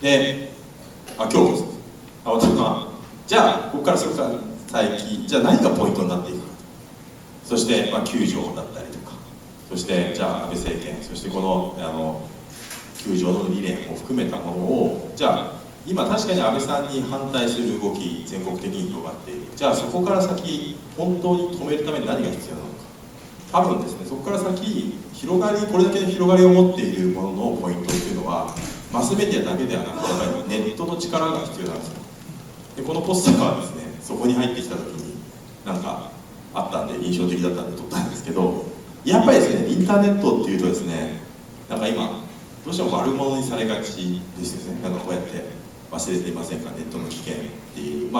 で、今日です。じゃあここからそれから先、じゃあ何がポイントになっていくか。そして、9条だったりとか、そしてじゃあ安倍政権、そしてこの9条の理念を含めたものを、じゃあ今確かに安倍さんに反対する動き全国的に広がっている。じゃあそこから先本当に止めるために何が必要なのか。多分ですね、そこから先広がり、これだけの広がりを持っているもののポイントっていうのはマスメディアだけではなくて、やっぱりネットの力が必要なんですよ。でこのポスターはですね、そこに入ってきた時になんかあったんで印象的だったんで撮ったんですけど、やっぱりですね、インターネットっていうとですね、なんか今どうしても悪者にされがちですよね。なんかこうやって忘れていませんか、ネットの危険っていう、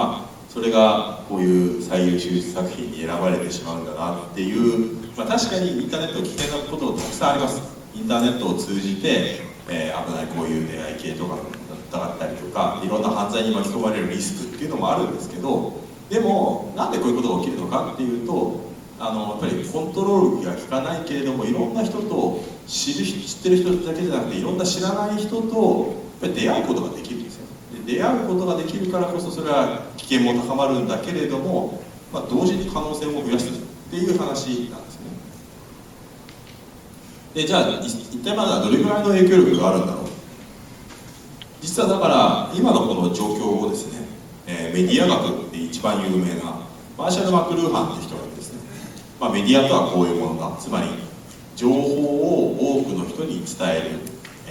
それがこういう最優秀作品に選ばれてしまうんだなっていう、確かにインターネット危険なことたくさんあります。インターネットを通じて、危ないこういう出会い系とかだったりとか、いろんな犯罪に巻き込まれるリスクっていうのもあるんですけど、でもなんでこういうことが起きるのかっていうと、やっぱりコントロールが効かないけれども、いろんな人と知ってる人だけじゃなくて、いろんな知らない人とやっぱり出会うことができるんですよ。で出会うことができるからこそ、それは危険も高まるんだけれども、同時に可能性も増やしていくっていう話なんですね。でじゃあ一体まだどれぐらいの影響力があるんだろう。実はだから今のこの状況をですね、メディア学って一番有名なマーシャル・マクルーハンって人がいるんですね。メディアとはこういうものだ、つまり情報を多くの人に伝え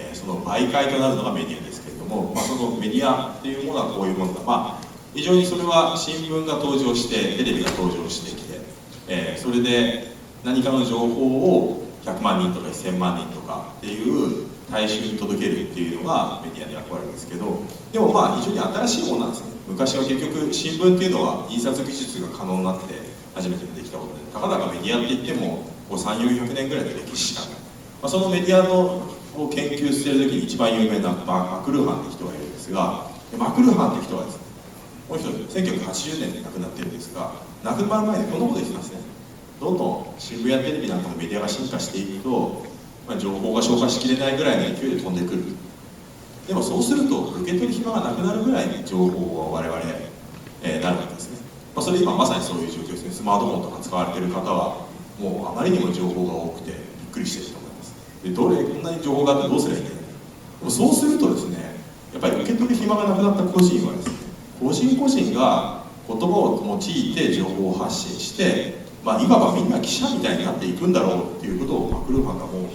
る、その媒介となるのがメディアですけれども、そのメディアっていうものはこういうものだ。非常にそれは新聞が登場して、テレビが登場してきて、それで何かの情報を100万人とか1000万人とかっていう大衆に届けるっていうのがメディアの役割ですけど、でも非常に新しいものなんですね。昔は結局新聞っていうのは印刷技術が可能になって初めてできたことで、たかだかメディアって言っても300、400年ぐらいの歴史しかない。そのメディアを研究している時に一番有名なマクルーハンって人がいるんですが、マクルーハンって人はですね、この人1980年で亡くなってるんですが、亡くなる前にこんなこと言ってたんですね。どんどん新聞やテレビなんかのメディアが進化していくと、情報が消化しきれないぐらいの勢いで飛んでくる。でもそうすると受け取る暇がなくなるぐらいに情報を我々、なるわけですね。それ今まさにそういう状況ですね。スマートフォンとか使われている方はもうあまりにも情報が多くてびっくりしてると思います。でこんなに情報があってどうすればいいんだよ。でもそうするとですね、やっぱり受け取る暇がなくなった個人はですね、個人個人が言葉を用いて情報を発信して、いわばみんな記者みたいになっていくんだろうっていうことをマクルーハンがもう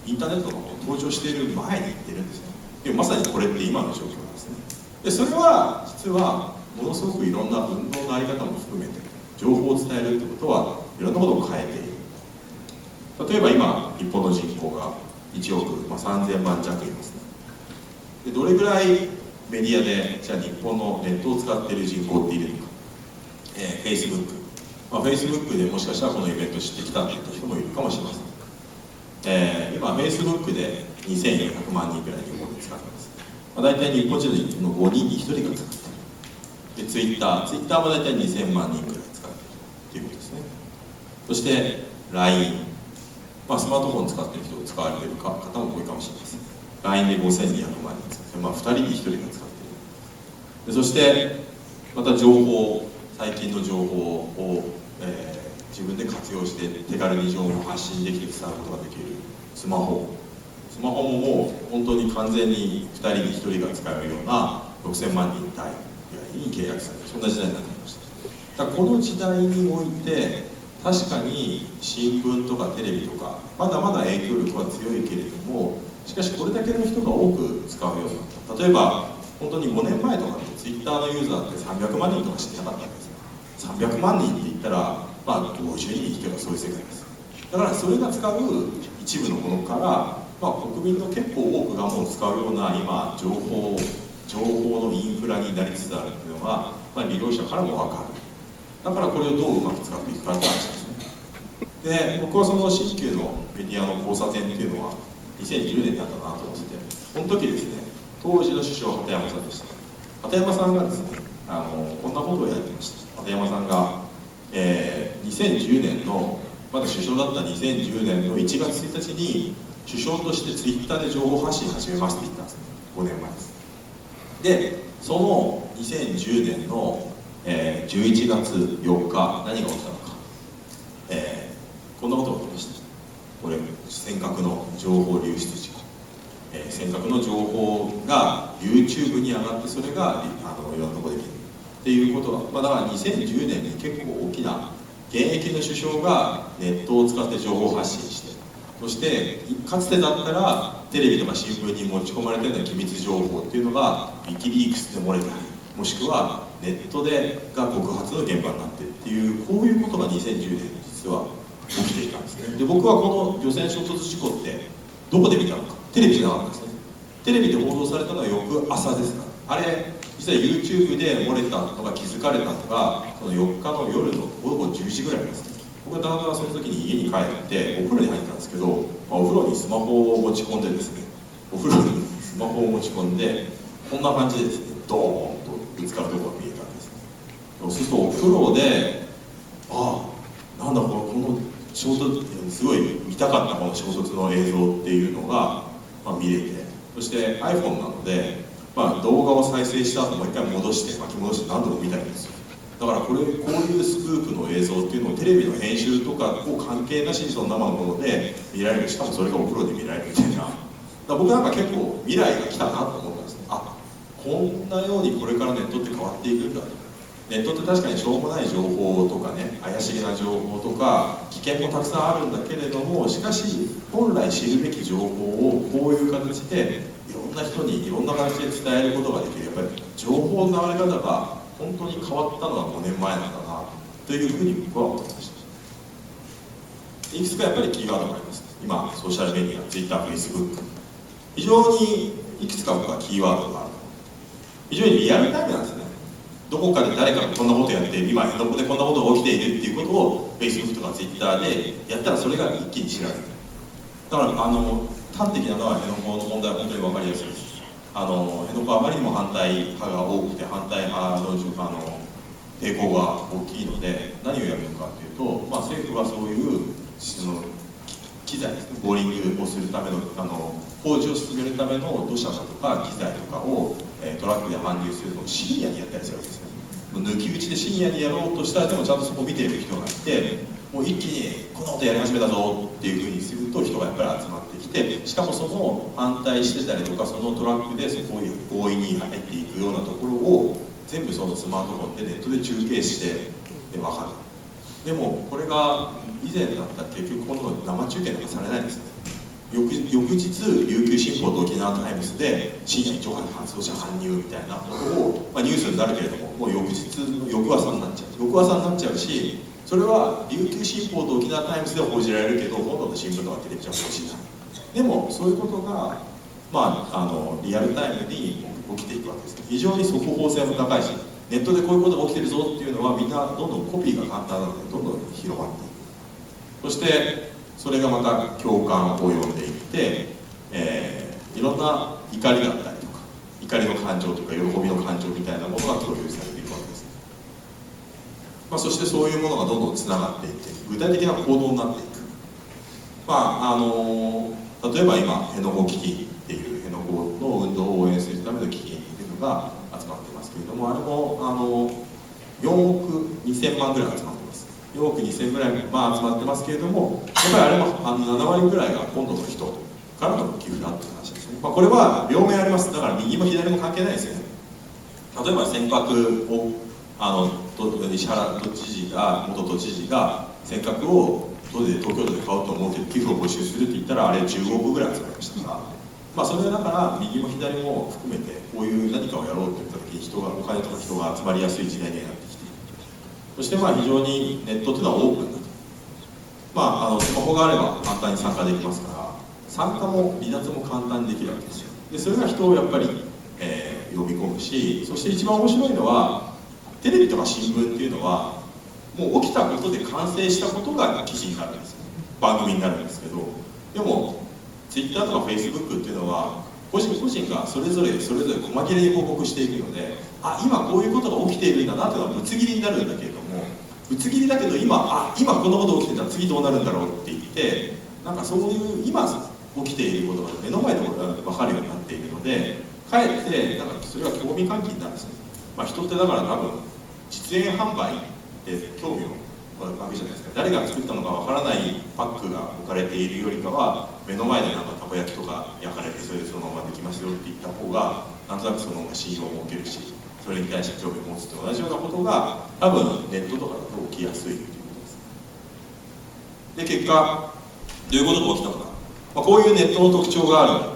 インターネットが登場している前に言ってるんですね。でまさにこれって今の状況なんですね。でそれは実はものすごくいろんな運動のあり方も含めて情報を伝えるってことはいろんなことを変えている。例えば今日本の人口が1億、3000万弱いますね。でどれぐらいメディアでじゃあ日本のネットを使っている人口っているのか。Facebook、でもしかしたらこのイベント知ってきたっていう人もいるかもしれません。今 Facebook で2400万人ぐらい日本で使ってます。大体日本人の5人に1人が使っている。で Twitter も大体2000万人ぐらい使っているということですね。そして LINE、スマートフォン使っている人を使われている方も多いかもしれません。LINE で5200万人使っている。2人に1人が使っている。でそしてまた情報、最近の情報を、自分で活用して手軽に情報を発信できて伝わることができるスマホももう本当に完全に2人に1人が使えるような6000万人単位に契約される、そんな時代になってきました。だからこの時代において確かに新聞とかテレビとかまだまだ影響力は強いけれども、しかしこれだけの人が多く使うようになった。例えば本当に5年前とかってツイッターのユーザーって300万人とかしかなかったんですよ。300万人って言ったら50人に1人がそういう世界です。だからそれが使う一部のものから、国民の結構多くがもう使うような今情報のインフラになりつつあるっていうのが、利用者からも分かる。だからこれをどううまく使っていくかって話ですね。で僕はその新旧のメディアの交差点っていうのは2010年だったなと思ってて、その時ですね、当時の首相鳩山さんでした。鳩山さんがですね、こんなことをやってました。鳩山さんが2010年のまだ首相だった2010年の1月1日に首相としてツイッターで情報発信始めますって言ったんですね。5年前です。でその2010年の、11月4日何が起きたのか、こんなことが起きました。これ尖閣の情報流出事故、尖閣の情報が YouTube に上がって、それがいろんなところできるっていうことが、だから2010年に結構大きな現役の首相がネットを使って情報発信して、そしてかつてだったらテレビとか新聞に持ち込まれたような機密情報っていうのがウィキリークスで漏れたり、もしくはネットでが告発の現場になってっていう、こういうことが2010年に実は起きていたんですね。で、僕はこの漁船衝突事故ってどこで見たのか、テレビじゃなかったんですね。テレビで報道されたのは翌朝ですから、あれ実は YouTube で漏れたのが気づかれたのがその4日の夜の午後10時ぐらいですね。僕はたまたまその時に家に帰ってお風呂に入ったんですけど、お風呂にスマホを持ち込んでですね、お風呂にスマホを持ち込んでこんな感じでですね、ドーンとぶつかるところが見えたんです。そうするとお風呂で、なんだこの衝突、すごい見たかったこの衝突の映像っていうのが、見れて、そして iPhone なので、動画を再生した後もう一回戻して巻き戻して何度も見たいんですよ。だからこういうスクープの映像っていうのをテレビの編集とかを関係なしにその生のもので見られる、しかもそれがお風呂で見られるみたいな。僕なんか結構未来が来たなと思ったんですね。こんなようにこれからネットって変わっていくんだと。ネットって確かにしょうもない情報とかね、怪しげな情報とか危険もたくさんあるんだけれども、しかし本来知るべき情報をこういう形でいろんな人にいろんな形で伝えることができる。やっぱり情報の流れ方が本当に変わったのは5年前なんだなというふうに僕は思いました。いくつかやっぱりキーワードがあります。今ソーシャルメディア、Twitter、Facebook、非常にいくつか僕はキーワードがある。非常にリアルタイムなんですね。どこかで誰かがこんなことやって、今どこでこんなことが起きているっていうことを Facebook とか Twitter でやったらそれが一気に知られる。だから端的なのは辺野古の問題は本当に分かりやすいです。辺野古はあまりにも反対派が多くて、反対派の抵抗が大きいので、何をやるのかというと、政府はそういう機材ですね、ボーリングをするための工事を進めるための土砂だとか機材とかを、トラックで搬入するのを深夜にやったりするわけですね。抜き打ちで深夜にやろうとしたら、でもちゃんとそこを見ている人がいて、もう一気にこんなことやり始めたぞっていうふうにすると人がやっぱり集まってきて、しかもその反対してたりとか、そのトラックでそこを強引に入っていくようなところを全部そのスマートフォンでネットで中継して分かる。でもこれが以前だったら結局この生中継なんかされないんですね。翌日琉球新報と沖縄タイムズで深夜に上海搬送車搬入みたいなことを、ニュースになるけれども、もう翌朝になっちゃうし、それは琉球新報と沖縄タイムズで報じられるけど、ほとんどの新聞とかテレビじゃ報じない。でもそういうことが、リアルタイムに起きていくわけです。非常に速報性も高いし、ネットでこういうことが起きてるぞっていうのはみんなどんどんコピーが簡単なのでどんどん広まっていく。そしてそれがまた共感を呼んでいって、いろんな怒りだったりとか、怒りの感情とか喜びの感情みたいなものが共有されていくわけです。そしてそういうものがどんどんつながっていって具体的な行動になっていく。例えば今辺野古基金っていう辺野古の運動を応援するための基金っていうのが集まってますけれども、あれも4億2000万ぐらい集まってます。4億2000ぐらい、集まってますけれども、やっぱりあれも7割ぐらいが今度の人からの寄付だっていう話ですね。これは両面あります。だから右も左も関係ないですよね。例えば船舶を石原元都知事が船舶を東京都で買おうと思うけど寄付を募集するって言ったら、あれ10億ぐらい集まりましたから、それだから右も左も含めてこういう何かをやろうといった時にお金とか人が集まりやすい時代になってきている。そして非常にネットというのはオープンだと。スマホがあれば簡単に参加できますから、参加も離脱も簡単にできるわけですよ。でそれが人をやっぱり、呼び込むし、そして一番面白いのはテレビとか新聞っていうのはもう起きたことで完成したことが記事になるんですよ。番組になるんですけど、でも Twitter とか Facebook っていうのは個人個人がそれぞれ細切れに報告していくので、今こういうことが起きているんだなっていうのはぶつ切りになるんだけれども、ぶつ切りだけど今こんなこと起きてたら次どうなるんだろうって言って、そういう今起きていることが目の前で分かるようになっているので、かかえってなんかそれは興味喚起になるんですね。人ってだから多分実演販売で興味をわけじゃないですか。誰が作ったのかわからないパックが置かれているよりかは、目の前でなんかたこ焼きとか焼かれてそれでそのままできますよって言った方がなんとなくその方が信用を持てるし、それに対して興味を持つと同じようなことが多分ネットとかだと起きやすいということです。で結果どういうことが起きたのか、こういうネットの特徴がある。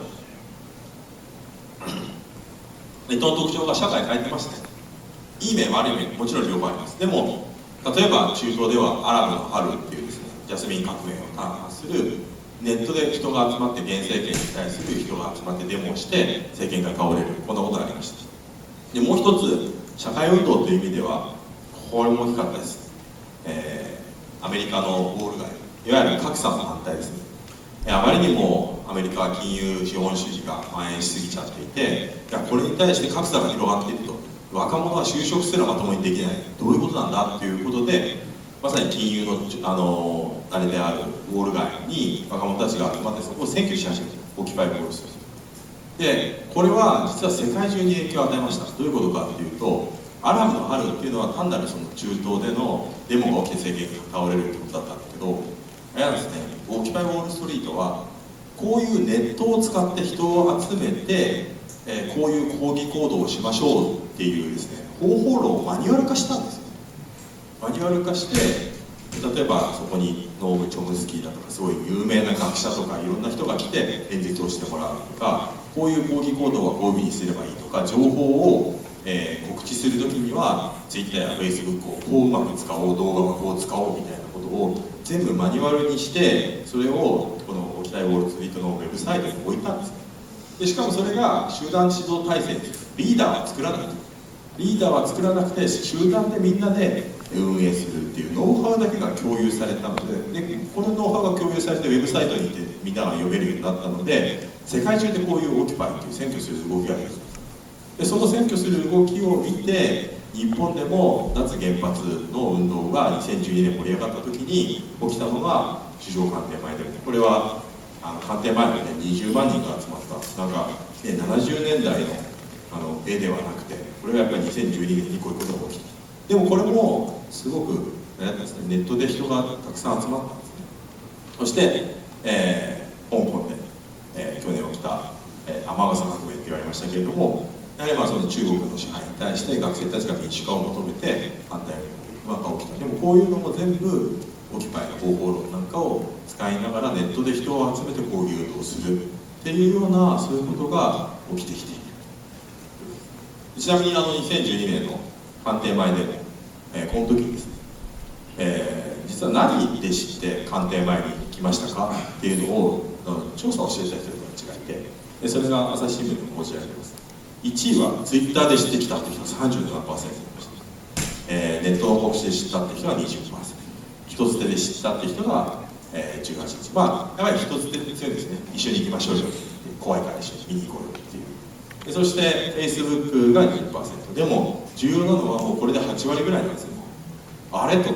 ネットの特徴が社会変えてますね。いい面悪い面もちろん両方あります。でも例えば中東ではアラブの春っていうですね、ジャスミン革命を弾破するネットで人が集まって現政権に対する人が集まってデモをして政権が倒れる、こんなことがありました。でもう一つ社会運動という意味ではこれも大きかったです。アメリカのウォール街、いわゆる格差の反対ですね。あまりにもアメリカは金融資本主義が蔓延しすぎちゃっていて、これに対して格差が広がっていると、若者は就職すらまともにできない、どういうことなんだっていうことで、まさに金融のあれであるウォール街に若者たちが集まってそこを占拠し始めた、オキパイウォールする。でこれは実は世界中に影響を与えました。どういうことかっていうと、アラブの春っていうのは単なるその中東でのデモが起きて政権が倒れるってことだったんだけど、あれはですね、オキパイウォールストリートはこういうネットを使って人を集めて、こういう抗議行動をしましょうっていうですね、方法論をマニュアル化したんですよ。マニュアル化して、例えばそこにノーム・チョムスキーだとかすごい有名な学者とかいろんな人が来て演説をしてもらうとか、こういう抗議行動はこういうふうにすればいいとか、情報を、告知するときには Twitter や Facebook をこううまく使おう、動画はこう使おうみたいなことを全部マニュアルにして、それをこのオキパイウォールストリートのウェブサイトに置いたんです。でしかもそれが集団指導体制、リーダーは作らなくて、リーダーは作らなくて集団でみんなで運営するっていうノウハウだけが共有されたので、このノウハウが共有されてウェブサイトに行ってみんなが読めるようになったので、世界中でこういうオキパイっていう占拠する動きがあります。でその占拠する動きを見て、日本でも脱原発の運動が2012年盛り上がった時に起きたのが首相官邸前で、これは官邸前でね20万人が集まった、なんか、70年代の絵ではなくて、これがやっぱり2012年にこういうことが起きた。でもこれもすごくネットで人がたくさん集まったんですね。そして、香港で、去年起きた、雨傘革命って言われましたけれども、やはりその中国の支配に対して学生たちが民主化を求めて反対が起きた。でもこういうのも全部オキパイの方法論なんかを使いながらネットで人を集めて抗議運動をするっていうような、そういうことが起きてきている。ちなみに2012年の官邸前でも、この時にですね、実は何で知って官邸前に来ましたかっていうのを調査をしていた人たちがいて、でそれが朝日新聞に報じられています。1位はツイッターで知ってきたって人が 37% いました。ネットの告知で知ったって人が 20%、人捨てで知ったって人が、18%。やはり人捨てって強いですね。一緒に行きましょうよ、怖いから一緒に見に行こうよっていう。でそして Facebook が 20%。でも重要なのはもうこれで8割ぐらいなんですよ。あれと、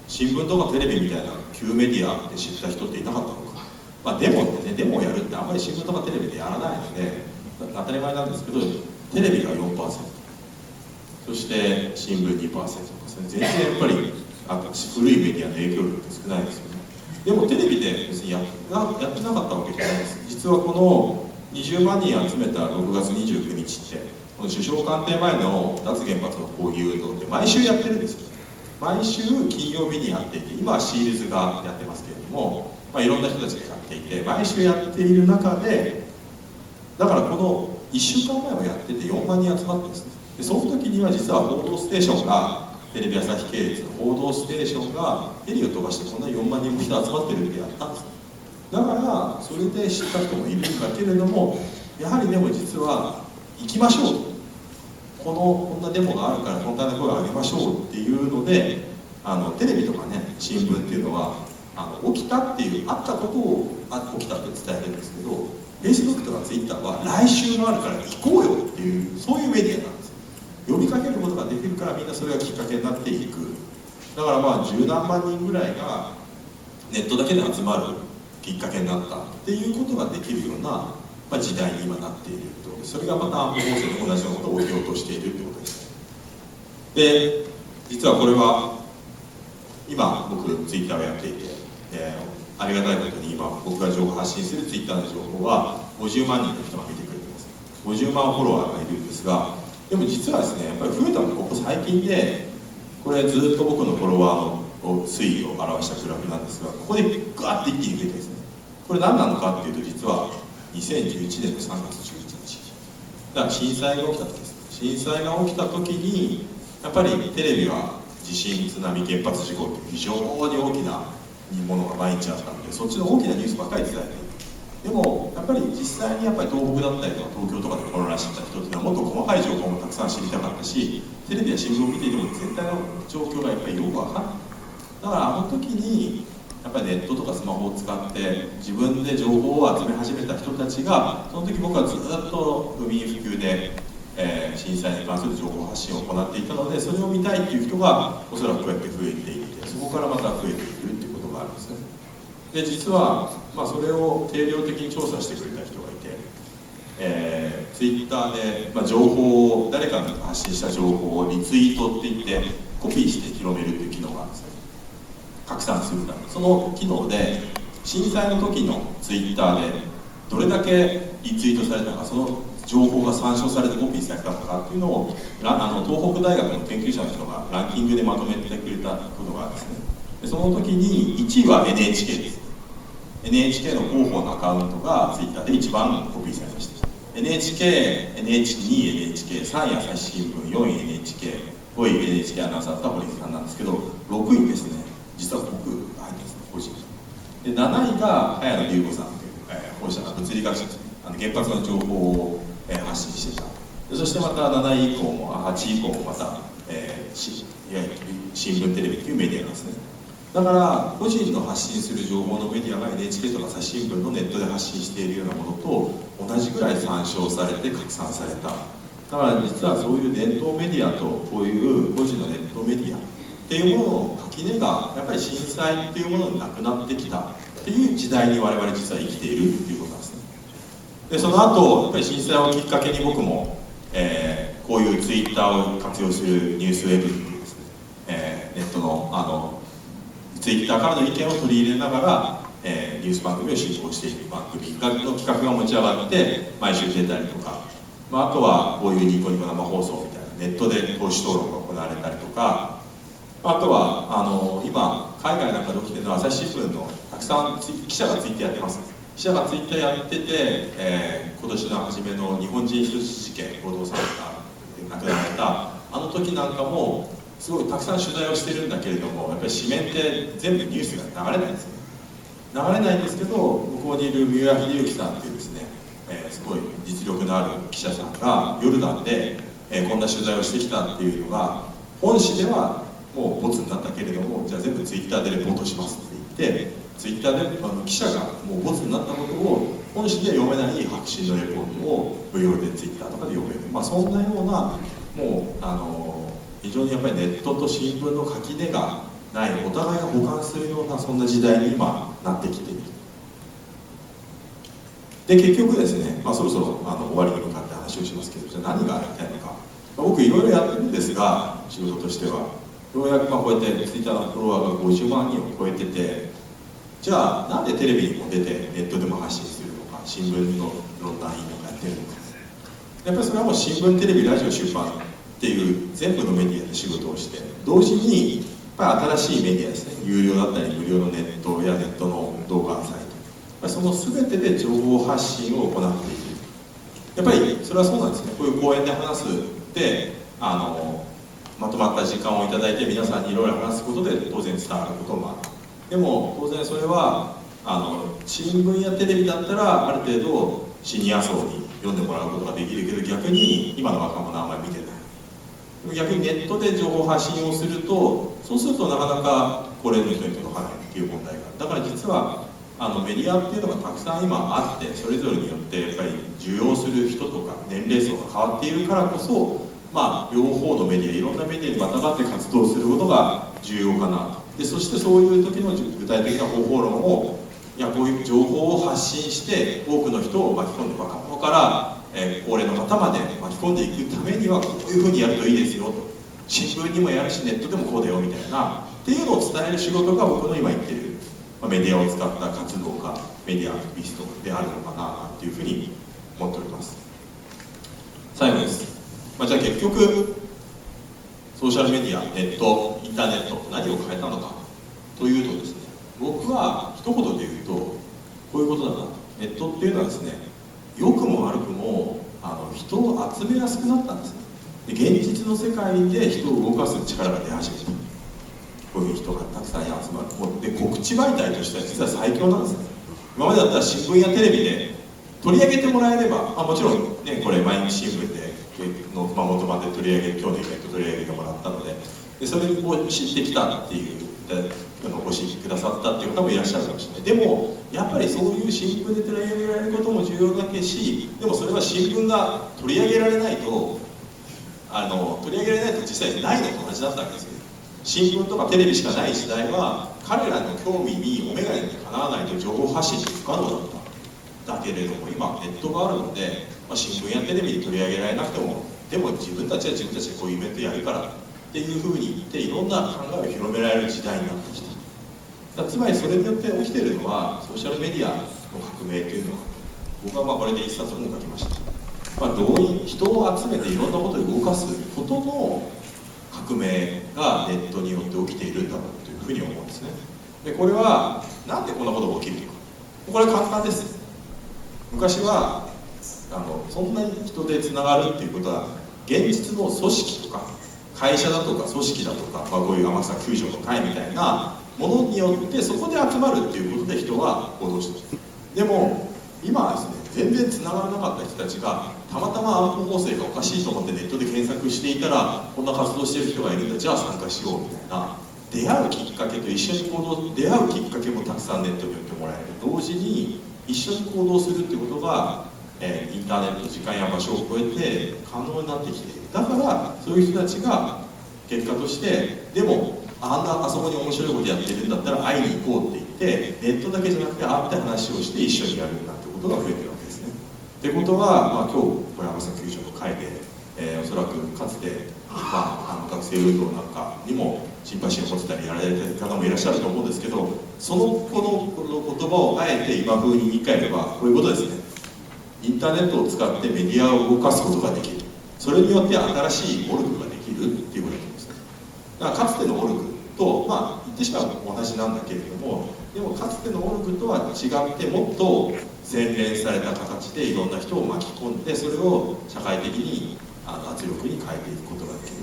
新聞とかテレビみたいな旧メディアで知った人っていなかったのか。デモってね、デモをやるってあんまり新聞とかテレビでやらないので当たり前なんですけど、テレビが 4%、 そして新聞 2%、 全然やっぱり古いメディアの影響力って少ないですよね。でもテレビで別にやってなかったわけじゃないです。実はこの20万人集めた6月29日って、この首相官邸前の脱原発の抗議運動って毎週やってるんですよ。毎週金曜日にやっていて、今はシールズがやってますけれども、いろんな人たちがやっていて、毎週やっている中で、だからこの1週間前もやってて4万人集まってるんです。でその時には実は「報道ステーション」が、テレビ朝日系列の「報道ステーション」がヘリを飛ばしてこんな4万人も人集まってるってやったんです。だからそれで知った人もいるんだけれども、やはりでも実は行きましょう、こんなデモがあるから本当に声を上げましょうっていうので、テレビとかね新聞っていうのは起きたっていう、あったことを起きたって伝えるんですけど、Facebook とか Twitter は来週もあるから行こうよっていう、そういうメディアなんです。呼びかけることができるから、みんなそれがきっかけになっていく。だから十何万人ぐらいがネットだけで集まるきっかけになったっていうことができるような時代に今なっていると。それがまた安保法制と同じようなことを起きようとしているということです。で、実はこれは今僕ツイッターをやっていて、ありがたいことに今僕が情報発信するツイッターの情報は50万人の人が見てくれてます。50万フォロワーがいるんですが、でも実はですね、やっぱり増えたのはここ最近で、これずっと僕のフォロワーの推移を表したグラフなんですが、ここでガーッと一気に増えてですね、これ何なのかっていうと、実は2011年の3月11日だから震災が起きた時です。震災が起きた時にやっぱりテレビは地震、津波、原発事故って非常に大きなものが毎日あったので、そっちの大きなニュースばっかり伝えている。でもやっぱり実際にやっぱり東北だったりとか東京とかで混乱してた人っていうのはもっと細かい情報もたくさん知りたかったし、テレビや新聞を見ていても全体の状況がやっぱりよく分かんない。だからあの時にやっぱりネットとかスマホを使って自分で情報を集め始めた人たちが、その時僕はずっと不眠不休で、震災に関する情報発信を行っていたので、それを見たいっていう人がおそらくこうやって増えていって、そこからまた増えていくっていうことがあるんですね。で実は、それを定量的に調査してくれた人がいて、ツイッターで、情報を誰かが発信した情報をリツイートって言ってコピーして広めるっていう機能があるんですよ。拡散するため、その機能で震災の時のツイッターでどれだけリツイートされたか、その情報が参照されてコピーされたのかっていうのを東北大学の研究者の人がランキングでまとめてくれたことがあるんですね。でその時に1位は NHK です。 NHK の広報のアカウントがツイッターで一番コピーされました。 NHK、NHK2、NHK3 位朝日新聞、4位 NHK、5位 NHK アナウンサーだった堀さんなんですけど、6位ですね、実は僕が入ってますね、個人で。7位が早野龍子さんという、放射物理学者ですね。原発の情報を、発信していた。そしてまた7位以降も8位以降もまた、新聞テレビというメディアなんですね。だから個人の発信する情報のメディアが NHK とか朝日新聞のネットで発信しているようなものと同じぐらい参照されて拡散された。だから実はそういう伝統メディアとこういう個人のネットメディアっていうものの垣根がやっぱり震災っていうものになくなってきたっていう時代に我々実は生きているっていうことなんですね。でその後やっぱり震災をきっかけに僕も、こういうツイッターを活用するニュースウェブっていうですね、ネットのツイッターからの意見を取り入れながら、ニュース番組を進行している番組の企画が持ち上がって毎週出たりとか、あとはこういうニコニコ生放送みたいなネットで党首討論が行われたりとか、あとは今海外なんかで起きてるのは朝日新聞のたくさん記者がツイッターやってます。記者がツイッターやってて、今年の初めの日本人人質事件、報道された亡くなられたあの時なんかもすごいたくさん取材をしてるんだけれども、やっぱり紙面って全部ニュースが流れないんですよ。流れないんですけど、向こうにいる三浦秀幸さんっていうですね、すごい実力のある記者さんがヨルダンで、こんな取材をしてきたっていうのが本紙ではもうボツになったけれども、じゃあ全部ツイッターでレポートしますって言って、ツイッターで記者がもうボツになったことを本紙で読めない白紙のレポートを無料でツイッターとかで読める、そんなようなもう非常にやっぱりネットと新聞の垣根がない、お互いが補完するようなそんな時代に今なってきている。で結局ですね、そろそろ終わりに向かって話をしますけど、じゃあ何がやりたいのか、僕いろいろやってるんですが、仕事としてはようやくこうやってツイッターのフォロワーが50万人を超えてて、じゃあなんでテレビにも出てネットでも発信するのか、新聞のいろんな委員がやってるのか。やっぱりそれはもう新聞、テレビ、ラジオ、出版っていう全部のメディアで仕事をして、同時にやっぱり新しいメディアですね、有料だったり無料のネットやネットの動画サイト、その全てで情報発信を行っている。やっぱりそれはそうなんですね。こういう講演で話すでまとまった時間をいただいて皆さんにいろいろ話すことで当然伝わることもある。でも当然それは新聞やテレビだったらある程度シニア層に読んでもらうことができるけど、逆に今の若者はあんまり見てない。逆にネットで情報発信をすると、そうするとなかなか高齢の人に届かないっていう問題がある。だから実はメディアっていうのがたくさん今あって、それぞれによってやっぱり受容する人とか年齢層が変わっているからこそ、両方のメディア、いろんなメディアにまたがって活動することが重要かなと。でそしてそういう時の具体的な方法論を、こういう情報を発信して多くの人を巻き込んで若者から、高齢の方まで巻き込んでいくためにはこういうふうにやるといいですよと、新聞にもやるしネットでもこうだよみたいなっていうのを伝える仕事が僕の今言ってる、メディアを使った活動家、メディアアクティビストであるのかなというふうに思っております。最後です。じゃあ結局ソーシャルメディア、ネット、インターネット何を変えたのかというとですね、僕は一言で言うとこういうことだなと。ネットっていうのはですね、良くも悪くも人を集めやすくなったんですね。で現実の世界で人を動かす力が出始めた。こういう人がたくさん集まる。で告知媒体としては実は最強なんですね。今までだったら新聞やテレビで取り上げてもらえれば、もちろんね、これ毎日新聞での熊本版で取り上げ、今日のイベント取り上げてもらったので、それを知ってきたっていうご指摘くださったっていう方もいらっしゃるかもしれない。でもやっぱりそういう新聞で取り上げられることも重要だけし、でもそれは新聞が取り上げられないと取り上げられないと実際ないのと同じだったわけですよ。新聞とかテレビしかない時代は彼らの興味にお眼鏡にかなわないと情報発信に不可能だった。だけれども今ネットがあるので、新聞やテレビで取り上げられなくても、でも自分たちは自分たちでこういうイベントやるからっていうふうに言っていろんな考えを広められる時代になってきた。つまりそれによって起きているのはソーシャルメディアの革命というのは、僕はこれで一冊本を書きました。動員、人を集めていろんなことを動かすことの革命がネットによって起きているんだろうというふうに思うんですね。でこれはなんでこんなことが起きるのか、これは簡単です。昔はそんなに人でつながるっていうことは現実の組織とか会社だとか組織だとか、こういう天草球場の会みたいなものによってそこで集まるっていうことで人は行動している。でも今はですね、全然つながらなかった人たちがたまたま安保法制がおかしいと思ってネットで検索していたらこんな活動している人がいるんだ、じゃあ参加しようみたいな、出会うきっかけと一緒に出会うきっかけもたくさんネットによってもらえる。同時に一緒に行動するってことが、インターネット、時間や場所を超えて可能になってきている。だからそういう人たちが結果として、でもあそこに面白いことやってるんだったら会いに行こうって言ってネットだけじゃなくて会って話をして一緒にやるんだってことが増えてるわけですね。ってことは、今日これ天草球場の会で、おそらくかつて、学生運動なんかにもシンパシーを持ってたりやられてる方もいらっしゃると思うんですけど、そのこの言葉をあえて今風に言い換えればこういうことですね。インターネットを使ってメディアを動かすことができる。それによって新しいオルグができるっていうことなんですね。だからかつてのオルグと、言ってしまうと同じなんだけれども、でもかつてのオルグとは違ってもっと洗練された形でいろんな人を巻き込んで、それを社会的に圧力に変えていくことができる。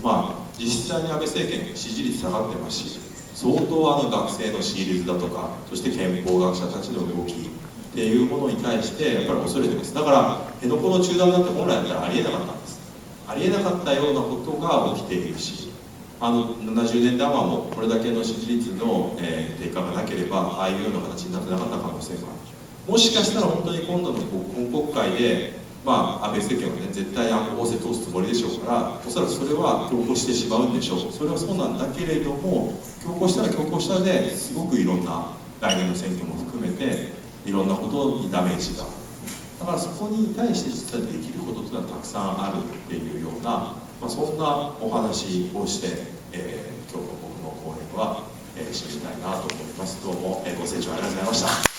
実際に安倍政権支持率下がってますし、相当学生の支持率だとか、そして憲法学者たちの動きっていうものに対してやっぱり恐れてます。だから辺野古の中断なんて本来だったらありえなかったんです。ありえなかったようなことが起きているし、70年代はもうこれだけの支持率の、低下がなければああいうような形になってなかった可能性がある。もしかしたら本当に今度の今国会で、安倍政権はね絶対安保法制通すつもりでしょうから、おそらくそれは強行してしまうんでしょう。それはそうなんだけれども、強行したら強行したですごくいろんな来年の選挙も含めていろんなことにダメージが、だからそこに対して実はできることというのはたくさんあるっていうような、そんなお話をして、今日の僕の講演は、締めたいなと思います。どうもご清聴ありがとうございました。